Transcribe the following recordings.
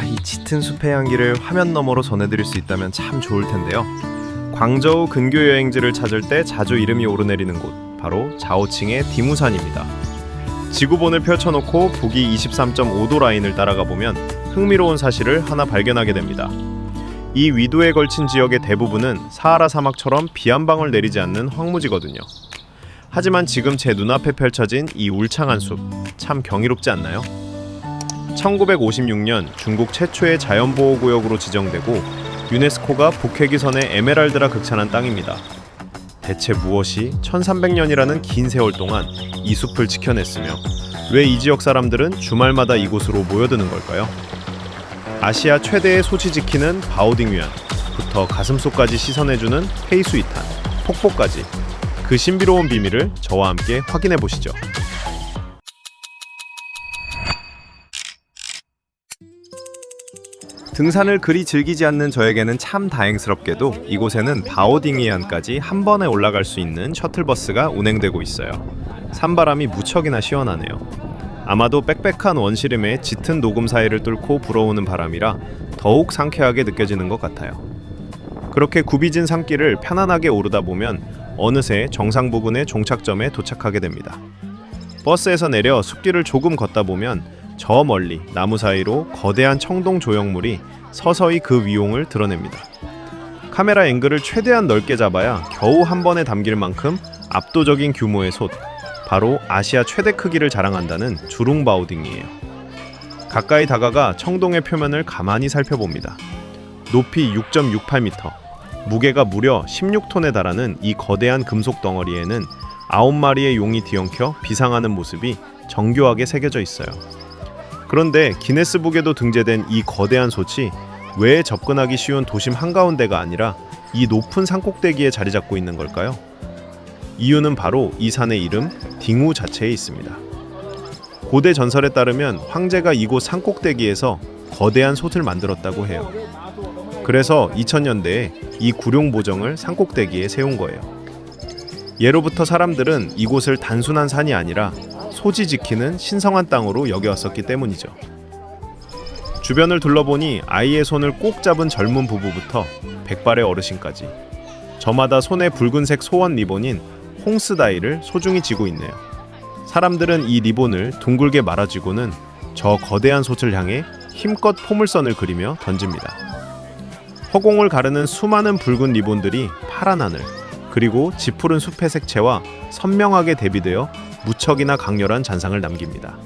이 짙은 숲의 향기를 화면 너머로 전해드릴 수 있다면 참 좋을 텐데요. 광저우 근교 여행지를 찾을 때 자주 이름이 오르내리는 곳, 바로 자오칭의 디무산입니다. 지구본을 펼쳐놓고 북위 23.5도 라인을 따라가 보면 흥미로운 사실을 하나 발견하게 됩니다. 이 위도에 걸친 지역의 대부분은 사하라 사막처럼 비 한 방울 내리지 않는 황무지거든요. 하지만 지금 제 눈앞에 펼쳐진 이 울창한 숲, 참 경이롭지 않나요? 1956년 중국 최초의 자연보호구역으로 지정되고 유네스코가 북회기선의 에메랄드라 극찬한 땅입니다. 대체 무엇이 1300년이라는 긴 세월 동안 이 숲을 지켜냈으며 왜 이 지역 사람들은 주말마다 이곳으로 모여드는 걸까요? 아시아 최대의 소지 지키는 바오딩위안부터 가슴속까지 씻어내주는 페이수이탄, 폭포까지 그 신비로운 비밀을 저와 함께 확인해 보시죠. 등산을 그리 즐기지 않는 저에게는 참 다행스럽게도 이곳에는 바오딩위안까지 한 번에 올라갈 수 있는 셔틀버스가 운행되고 있어요. 산바람이 무척이나 시원하네요. 아마도 빽빽한 원시림의 짙은 녹음 사이를 뚫고 불어오는 바람이라 더욱 상쾌하게 느껴지는 것 같아요. 그렇게 굽이진 산길을 편안하게 오르다 보면 어느새 정상 부근의 종착점에 도착하게 됩니다. 버스에서 내려 숲길을 조금 걷다 보면 저 멀리 나무 사이로 거대한 청동 조형물이 서서히 그 위용을 드러냅니다. 카메라 앵글을 최대한 넓게 잡아야 겨우 한 번에 담길 만큼 압도적인 규모의 솥, 바로 아시아 최대 크기를 자랑한다는 주룽바오딩이에요. 가까이 다가가 청동의 표면을 가만히 살펴봅니다. 높이 6.68m, 무게가 무려 16톤에 달하는 이 거대한 금속 덩어리에는 9마리의 용이 뒤엉켜 비상하는 모습이 정교하게 새겨져 있어요. 그런데 기네스북에도 등재된 이 거대한 솥이 왜 접근하기 쉬운 도심 한가운데가 아니라 이 높은 산꼭대기에 자리 잡고 있는 걸까요? 이유는 바로 이 산의 이름 딩우 자체에 있습니다. 고대 전설에 따르면 황제가 이곳 산꼭대기에서 거대한 솥을 만들었다고 해요. 그래서 2000년대에 이 구룡보정을 산꼭대기에 세운 거예요. 예로부터 사람들은 이곳을 단순한 산이 아니라 소지 지키는 신성한 땅으로 여겨왔었기 때문이죠. 주변을 둘러보니 아이의 손을 꼭 잡은 젊은 부부부터 백발의 어르신까지 저마다 손에 붉은색 소원 리본인 홍스다이를 소중히 쥐고 있네요. 사람들은 이 리본을 둥글게 말아쥐고는 저 거대한 솥을 향해 힘껏 포물선을 그리며 던집니다. 허공을 가르는 수많은 붉은 리본들이 파란 하늘, 그리고 짙푸른 숲의 색채와 선명하게 대비되어 무척이나 강렬한 잔상을 남깁니다.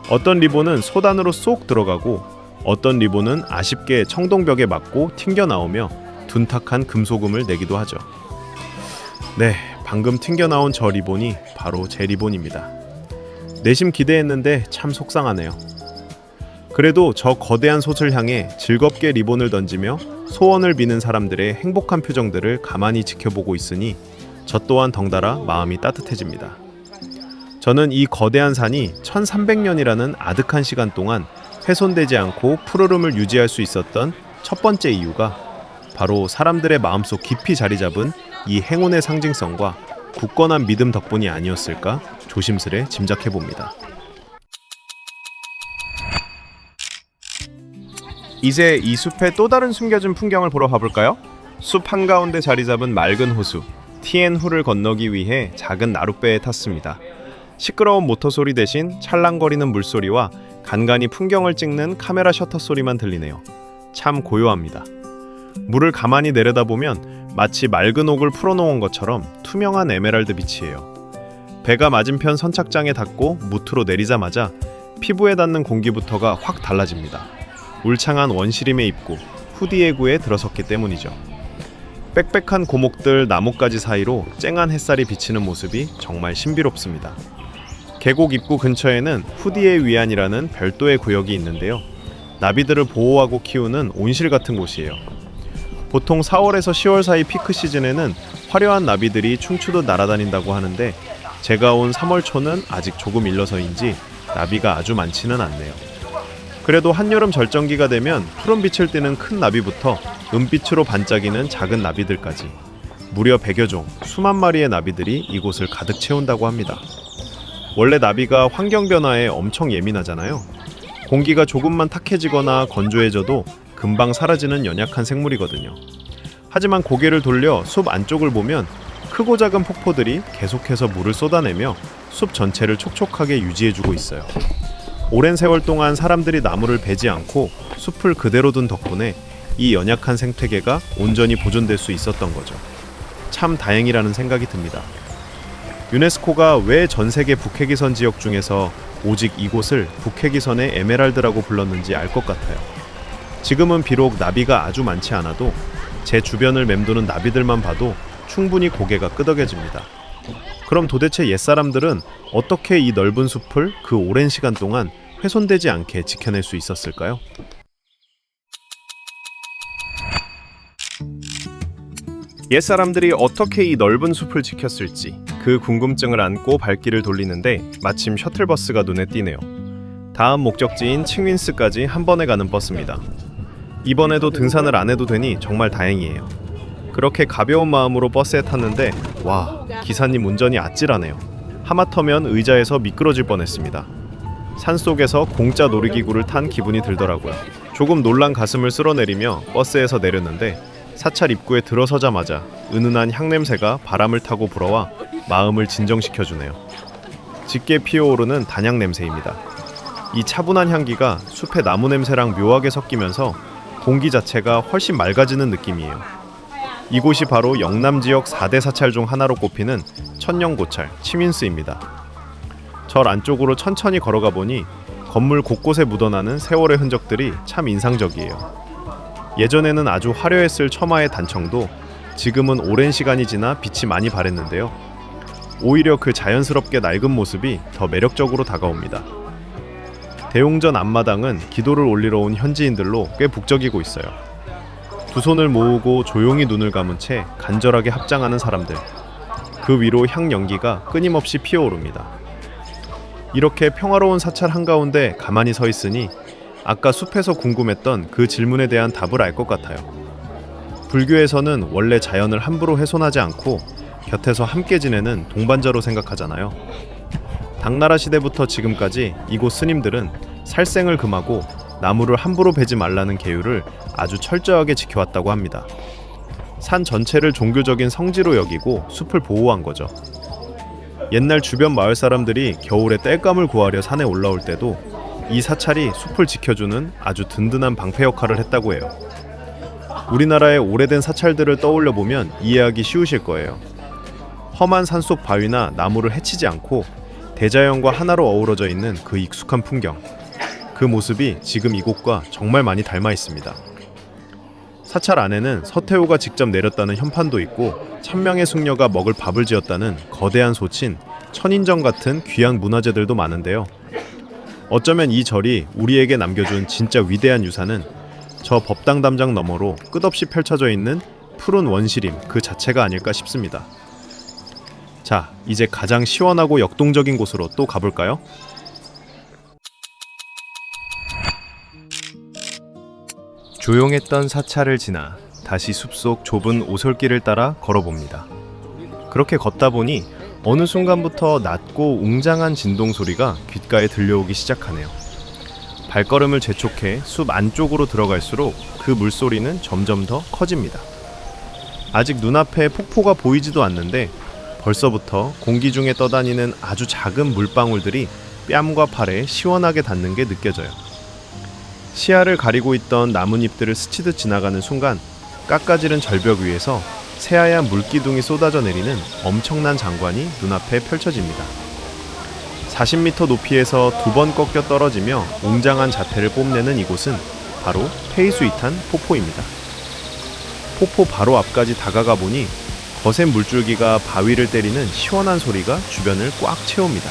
어떤 리본은 솥 안으로 쏙 들어가고 어떤 리본은 아쉽게 청동벽에 맞고 튕겨나오며 둔탁한 금소금을 내기도 하죠. 네, 방금 튕겨나온 저 리본이 바로 제 리본입니다. 내심 기대했는데 참 속상하네요. 그래도 저 거대한 솥을 향해 즐겁게 리본을 던지며 소원을 비는 사람들의 행복한 표정들을 가만히 지켜보고 있으니 저 또한 덩달아 마음이 따뜻해집니다. 저는 이 거대한 산이 1300년이라는 아득한 시간 동안 훼손되지 않고 푸르름을 유지할 수 있었던 첫 번째 이유가 바로 사람들의 마음속 깊이 자리 잡은 이 행운의 상징성과 굳건한 믿음 덕분이 아니었을까 조심스레 짐작해봅니다. 이제 이 숲의 또 다른 숨겨진 풍경을 보러 가볼까요? 숲 한가운데 자리 잡은 맑은 호수 티엔후를 건너기 위해 작은 나룻배에 탔습니다. 시끄러운 모터 소리 대신 찰랑거리는 물소리와 간간히 풍경을 찍는 카메라 셔터 소리만 들리네요. 참 고요합니다. 물을 가만히 내려다보면 마치 맑은 옥을 풀어놓은 것처럼 투명한 에메랄드 빛이에요. 배가 맞은편 선착장에 닿고 무트로 내리자마자 피부에 닿는 공기부터가 확 달라집니다. 울창한 원시림의 입구 후디에구에 들어섰기 때문이죠. 빽빽한 고목들 나뭇가지 사이로 쨍한 햇살이 비치는 모습이 정말 신비롭습니다. 계곡 입구 근처에는 후디에 위안이라는 별도의 구역이 있는데요. 나비들을 보호하고 키우는 온실 같은 곳이에요. 보통 4월에서 10월 사이 피크 시즌에는 화려한 나비들이 춤추듯 날아다닌다고 하는데 제가 온 3월 초는 아직 조금 일러서인지 나비가 아주 많지는 않네요. 그래도 한여름 절정기가 되면 푸른빛을 띠는 큰 나비부터 은빛으로 반짝이는 작은 나비들까지 무려 100여 종, 수만 마리의 나비들이 이곳을 가득 채운다고 합니다. 원래 나비가 환경 변화에 엄청 예민하잖아요. 공기가 조금만 탁해지거나 건조해져도 금방 사라지는 연약한 생물이거든요. 하지만 고개를 돌려 숲 안쪽을 보면 크고 작은 폭포들이 계속해서 물을 쏟아내며 숲 전체를 촉촉하게 유지해주고 있어요. 오랜 세월 동안 사람들이 나무를 베지 않고 숲을 그대로 둔 덕분에 이 연약한 생태계가 온전히 보존될 수 있었던 거죠. 참 다행이라는 생각이 듭니다. 유네스코가 왜 전 세계 북해기선 지역 중에서 오직 이곳을 북해기선의 에메랄드라고 불렀는지 알 것 같아요. 지금은 비록 나비가 아주 많지 않아도 제 주변을 맴도는 나비들만 봐도 충분히 고개가 끄덕여집니다. 그럼 도대체 옛사람들은 어떻게 이 넓은 숲을 그 오랜 시간 동안 훼손되지 않게 지켜낼 수 있었을까요? 옛사람들이 어떻게 이 넓은 숲을 지켰을지 그 궁금증을 안고 발길을 돌리는데 마침 셔틀버스가 눈에 띄네요. 다음 목적지인 칭윈스까지 한 번에 가는 버스입니다. 이번에도 등산을 안 해도 되니 정말 다행이에요. 그렇게 가벼운 마음으로 버스에 탔는데 와, 기사님 운전이 아찔하네요. 하마터면 의자에서 미끄러질 뻔했습니다. 산속에서 공짜 놀이기구를 탄 기분이 들더라고요. 조금 놀란 가슴을 쓸어내리며 버스에서 내렸는데 사찰 입구에 들어서자마자 은은한 향냄새가 바람을 타고 불어와 마음을 진정시켜주네요. 짙게 피어오르는 단향 냄새입니다. 이 차분한 향기가 숲의 나무 냄새랑 묘하게 섞이면서 공기 자체가 훨씬 맑아지는 느낌이에요. 이곳이 바로 영남 지역 4대 사찰 중 하나로 꼽히는 천년고찰 치민스입니다. 절 안쪽으로 천천히 걸어가 보니 건물 곳곳에 묻어나는 세월의 흔적들이 참 인상적이에요. 예전에는 아주 화려했을 처마의 단청도 지금은 오랜 시간이 지나 빛이 많이 바랬는데요. 오히려 그 자연스럽게 낡은 모습이 더 매력적으로 다가옵니다. 대웅전 앞마당은 기도를 올리러 온 현지인들로 꽤 북적이고 있어요. 두 손을 모으고 조용히 눈을 감은 채 간절하게 합장하는 사람들. 그 위로 향 연기가 끊임없이 피어오릅니다. 이렇게 평화로운 사찰 한가운데 가만히 서 있으니 아까 숲에서 궁금했던 그 질문에 대한 답을 알 것 같아요. 불교에서는 원래 자연을 함부로 훼손하지 않고 곁에서 함께 지내는 동반자로 생각하잖아요. 당나라 시대부터 지금까지 이곳 스님들은 살생을 금하고 나무를 함부로 베지 말라는 계율을 아주 철저하게 지켜왔다고 합니다. 산 전체를 종교적인 성지로 여기고 숲을 보호한 거죠. 옛날 주변 마을 사람들이 겨울에 땔감을 구하려 산에 올라올 때도 이 사찰이 숲을 지켜주는 아주 든든한 방패 역할을 했다고 해요. 우리나라의 오래된 사찰들을 떠올려 보면 이해하기 쉬우실 거예요. 험한 산속 바위나 나무를 해치지 않고 대자연과 하나로 어우러져 있는 그 익숙한 풍경. 그 모습이 지금 이곳과 정말 많이 닮아 있습니다. 사찰 안에는 서태후가 직접 내렸다는 현판도 있고 천명의 숙녀가 먹을 밥을 지었다는 거대한 소친 천인정 같은 귀한 문화재들도 많은데요. 어쩌면 이 절이 우리에게 남겨준 진짜 위대한 유산은 저 법당 담장 너머로 끝없이 펼쳐져 있는 푸른 원시림 그 자체가 아닐까 싶습니다. 자, 이제 가장 시원하고 역동적인 곳으로 또 가볼까요? 조용했던 사찰을 지나 다시 숲속 좁은 오솔길을 따라 걸어봅니다. 그렇게 걷다 보니 어느 순간부터 낮고 웅장한 진동 소리가 귓가에 들려오기 시작하네요. 발걸음을 재촉해 숲 안쪽으로 들어갈수록 그 물소리는 점점 더 커집니다. 아직 눈앞에 폭포가 보이지도 않는데 벌써부터 공기 중에 떠다니는 아주 작은 물방울들이 뺨과 팔에 시원하게 닿는 게 느껴져요. 시야를 가리고 있던 나뭇잎들을 스치듯 지나가는 순간 깎아지른 절벽 위에서 새하얀 물기둥이 쏟아져 내리는 엄청난 장관이 눈앞에 펼쳐집니다. 40m 높이에서 두 번 꺾여 떨어지며 웅장한 자태를 뽐내는 이곳은 바로 페이수이탄 폭포입니다. 폭포 바로 앞까지 다가가 보니 거센 물줄기가 바위를 때리는 시원한 소리가 주변을 꽉 채웁니다.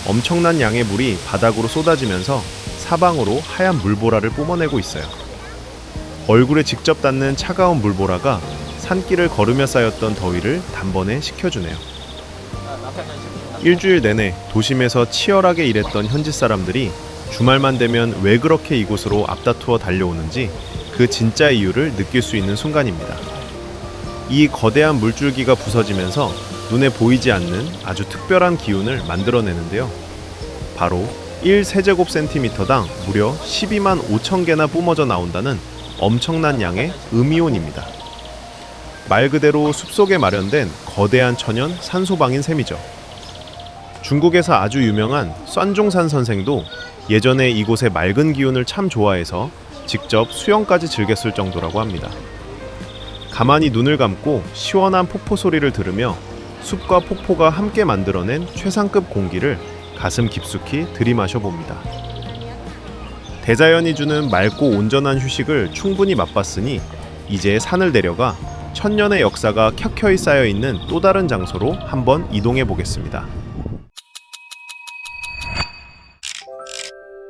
엄청난 양의 물이 바닥으로 쏟아지면서 사방으로 하얀 물보라를 뿜어내고 있어요. 얼굴에 직접 닿는 차가운 물보라가 산길을 걸으며 쌓였던 더위를 단번에 식혀주네요. 일주일 내내 도심에서 치열하게 일했던 현지 사람들이 주말만 되면 왜 그렇게 이곳으로 앞다투어 달려오는지 그 진짜 이유를 느낄 수 있는 순간입니다. 이 거대한 물줄기가 부서지면서 눈에 보이지 않는 아주 특별한 기운을 만들어내는데요. 바로 1세제곱센티미터당 무려 12만 5천 개나 뿜어져 나온다는 엄청난 양의 음이온입니다. 말 그대로 숲속에 마련된 거대한 천연 산소방인 셈이죠. 중국에서 아주 유명한 싼종산 선생도 예전에 이곳의 맑은 기운을 참 좋아해서 직접 수영까지 즐겼을 정도라고 합니다. 가만히 눈을 감고 시원한 폭포 소리를 들으며 숲과 폭포가 함께 만들어낸 최상급 공기를 가슴 깊숙이 들이마셔 봅니다. 대자연이 주는 맑고 온전한 휴식을 충분히 맛봤으니 이제 산을 내려가 천년의 역사가 켜켜이 쌓여 있는 또 다른 장소로 한번 이동해 보겠습니다.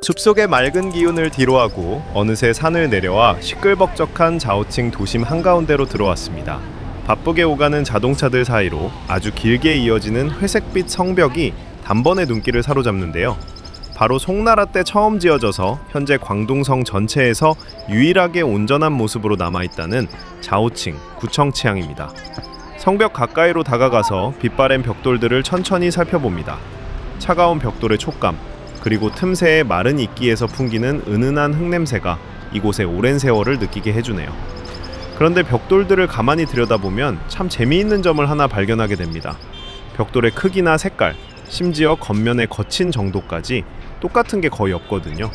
숲속의 맑은 기운을 뒤로하고 어느새 산을 내려와 시끌벅적한 자오칭 도심 한가운데로 들어왔습니다. 바쁘게 오가는 자동차들 사이로 아주 길게 이어지는 회색빛 성벽이 단번에 눈길을 사로잡는데요. 바로 송나라 때 처음 지어져서 현재 광둥성 전체에서 유일하게 온전한 모습으로 남아있다는 자오칭 구청치앙입니다. 성벽 가까이로 다가가서 빛바랜 벽돌들을 천천히 살펴봅니다. 차가운 벽돌의 촉감, 그리고 틈새의 마른 이끼에서 풍기는 은은한 흙냄새가 이곳의 오랜 세월을 느끼게 해주네요. 그런데 벽돌들을 가만히 들여다보면 참 재미있는 점을 하나 발견하게 됩니다. 벽돌의 크기나 색깔, 심지어 겉면의 거친 정도까지 똑같은 게 거의 없거든요.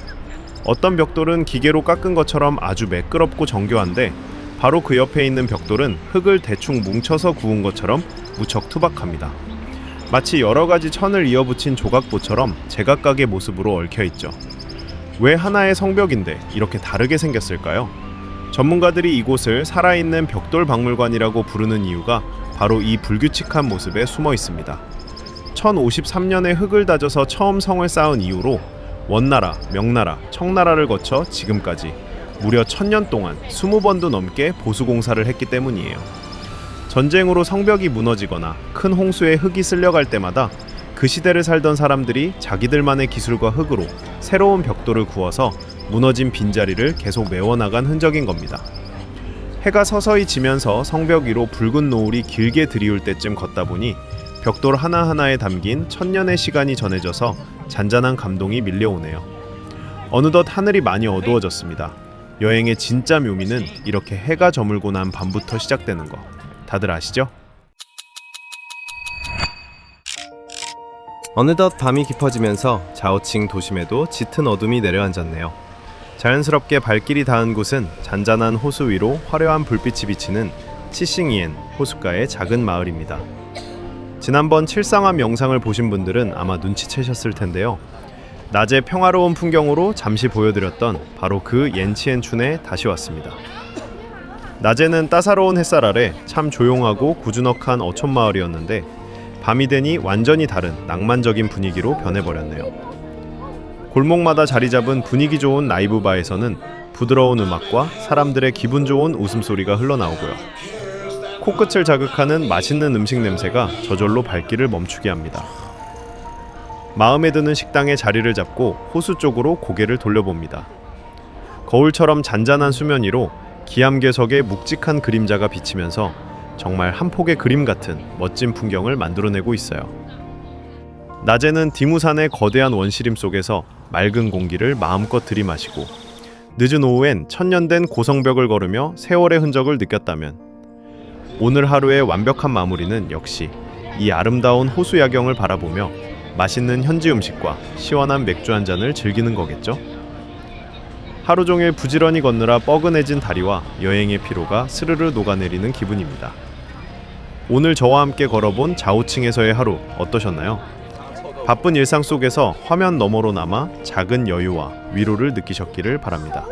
어떤 벽돌은 기계로 깎은 것처럼 아주 매끄럽고 정교한데 바로 그 옆에 있는 벽돌은 흙을 대충 뭉쳐서 구운 것처럼 무척 투박합니다. 마치 여러 가지 천을 이어붙인 조각보처럼 제각각의 모습으로 얽혀있죠. 왜 하나의 성벽인데 이렇게 다르게 생겼을까요? 전문가들이 이곳을 살아있는 벽돌 박물관이라고 부르는 이유가 바로 이 불규칙한 모습에 숨어 있습니다. 1053년에 흙을 다져서 처음 성을 쌓은 이후로 원나라, 명나라, 청나라를 거쳐 지금까지 무려 1000년 동안 20번도 넘게 보수공사를 했기 때문이에요. 전쟁으로 성벽이 무너지거나 큰 홍수에 흙이 쓸려갈 때마다 그 시대를 살던 사람들이 자기들만의 기술과 흙으로 새로운 벽돌을 구워서 무너진 빈자리를 계속 메워나간 흔적인 겁니다. 해가 서서히 지면서 성벽 위로 붉은 노을이 길게 드리울 때쯤 걷다 보니 벽돌 하나하나에 담긴 천년의 시간이 전해져서 잔잔한 감동이 밀려오네요. 어느덧 하늘이 많이 어두워졌습니다. 여행의 진짜 묘미는 이렇게 해가 저물고 난 밤부터 시작되는 거 다들 아시죠? 어느덧 밤이 깊어지면서 자오칭 도심에도 짙은 어둠이 내려앉았네요. 자연스럽게 발길이 닿은 곳은 잔잔한 호수 위로 화려한 불빛이 비치는 치싱이엔 호숫가의 작은 마을입니다. 지난번 칠상암 영상을 보신 분들은 아마 눈치채셨을 텐데요. 낮의 평화로운 풍경으로 잠시 보여드렸던 바로 그 옌치엔춘에 다시 왔습니다. 낮에는 따사로운 햇살 아래 참 조용하고 구주넉한 어촌 마을이었는데 밤이 되니 완전히 다른 낭만적인 분위기로 변해버렸네요. 골목마다 자리 잡은 분위기 좋은 라이브 바에서는 부드러운 음악과 사람들의 기분 좋은 웃음소리가 흘러나오고요. 코끝을 자극하는 맛있는 음식 냄새가 저절로 발길을 멈추게 합니다. 마음에 드는 식당에 자리를 잡고 호수 쪽으로 고개를 돌려봅니다. 거울처럼 잔잔한 수면 위로 기암괴석의 묵직한 그림자가 비치면서 정말 한 폭의 그림 같은 멋진 풍경을 만들어내고 있어요. 낮에는 디무산의 거대한 원시림 속에서 맑은 공기를 마음껏 들이마시고 늦은 오후엔 천년된 고성벽을 걸으며 세월의 흔적을 느꼈다면 오늘 하루의 완벽한 마무리는 역시 이 아름다운 호수 야경을 바라보며 맛있는 현지 음식과 시원한 맥주 한 잔을 즐기는 거겠죠? 하루 종일 부지런히 걷느라 뻐근해진 다리와 여행의 피로가 스르르 녹아내리는 기분입니다. 오늘 저와 함께 걸어본 자오칭에서의 하루 어떠셨나요? 바쁜 일상 속에서 화면 너머로 남아 작은 여유와 위로를 느끼셨기를 바랍니다.